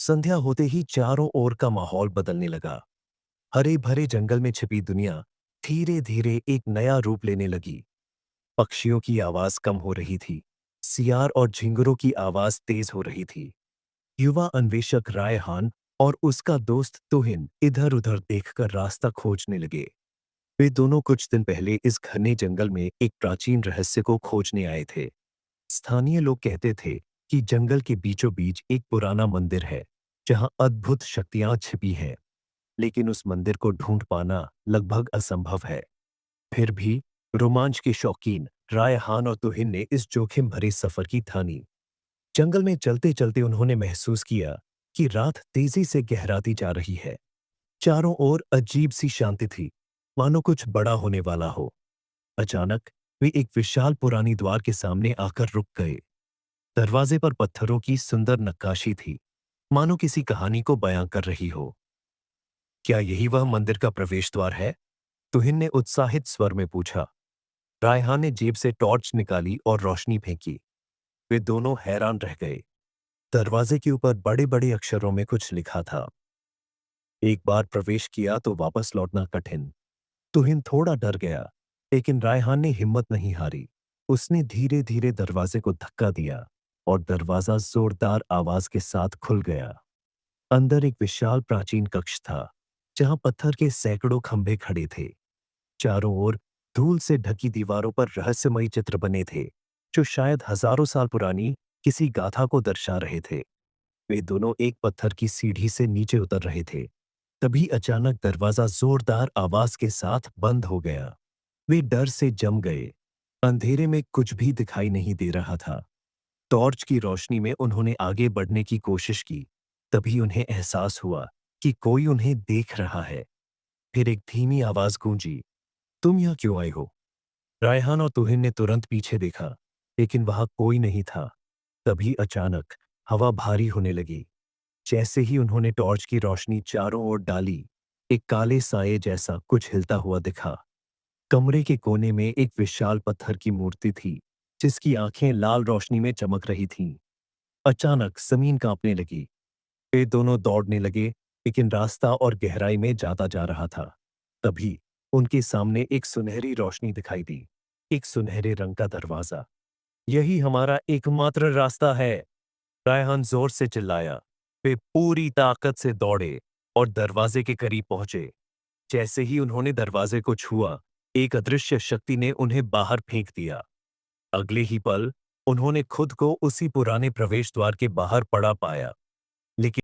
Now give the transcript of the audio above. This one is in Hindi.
संध्या होते ही चारों ओर का माहौल बदलने लगा। हरे भरे जंगल में छिपी दुनिया धीरे धीरे एक नया रूप लेने लगी। पक्षियों की आवाज कम हो रही थी। सियार और झिंगुरों की आवाज तेज हो रही थी। युवा अन्वेषक रायहान और उसका दोस्त तुहिन इधर उधर देखकर रास्ता खोजने लगे। वे दोनों कुछ दिन पहले इस घने जंगल में एक प्राचीन रहस्य को खोजने आए थे। स्थानीय लोग कहते थे कि जंगल के बीचों बीच एक पुराना मंदिर है जहां अद्भुत शक्तियां छिपी हैं, लेकिन उस मंदिर को ढूंढ पाना लगभग असंभव है। फिर भी रोमांच के शौकीन रायहान और तुहिन ने इस जोखिम भरे सफर की ठानी। जंगल में चलते चलते उन्होंने महसूस किया कि रात तेजी से गहराती जा रही है। चारों ओर अजीब सी शांति थी, मानो कुछ बड़ा होने वाला हो। अचानक वे एक विशाल पुरानी द्वार के सामने आकर रुक गए। दरवाजे पर पत्थरों की सुंदर नक्काशी थी, मानो किसी कहानी को बयां कर रही हो। क्या यही वह मंदिर का प्रवेश द्वार है? तुहिन ने उत्साहित स्वर में पूछा। रायहान ने जेब से टॉर्च निकाली और रोशनी फेंकी। वे दोनों हैरान रह गए। दरवाजे के ऊपर बड़े बड़े अक्षरों में कुछ लिखा था। एक बार प्रवेश किया तो वापस लौटना कठिन। तुहिन थोड़ा डर गया, लेकिन रायहान ने हिम्मत नहीं हारी। उसने धीरे धीरे दरवाजे को धक्का दिया और दरवाजा जोरदार आवाज के साथ खुल गया। अंदर एक विशाल प्राचीन कक्ष था, जहां पत्थर के सैकड़ों खंभे खड़े थे। चारों ओर धूल से ढकी दीवारों पर रहस्यमयी चित्र बने थे, जो शायद हजारों साल पुरानी किसी गाथा को दर्शा रहे थे। वे दोनों एक पत्थर की सीढ़ी से नीचे उतर रहे थे। तभी अचानक दरवाजा जोरदार आवाज के साथ बंद हो गया। वे डर से जम गए। अंधेरे में कुछ भी दिखाई नहीं दे रहा था। टॉर्च की रोशनी में उन्होंने आगे बढ़ने की कोशिश की। तभी उन्हें एहसास हुआ कि कोई उन्हें देख रहा है। फिर एक धीमी आवाज गूंजी, तुम यहाँ क्यों आए हो? रायहान और तुहिन ने तुरंत पीछे देखा, लेकिन वहां कोई नहीं था। तभी अचानक हवा भारी होने लगी। जैसे ही उन्होंने टॉर्च की रोशनी चारों ओर डाली, एक काले साये जैसा कुछ हिलता हुआ दिखा। कमरे के कोने में एक विशाल पत्थर की मूर्ति थी, जिसकी आंखें लाल रोशनी में चमक रही थीं। अचानक जमीन कांपने लगी। वे दोनों दौड़ने लगे, लेकिन रास्ता और गहराई में जाता जा रहा था। तभी उनके सामने एक सुनहरी रोशनी दिखाई दी। एक सुनहरे रंग का दरवाजा। यही हमारा एकमात्र रास्ता है, रायहान जोर से चिल्लाया। वे पूरी ताकत से दौड़े और दरवाजे के करीब पहुंचे। जैसे ही उन्होंने दरवाजे को छुआ, एक अदृश्य शक्ति ने उन्हें बाहर फेंक दिया। अगले ही पल उन्होंने खुद को उसी पुराने प्रवेश द्वार के बाहर पड़ा पाया। लेकिन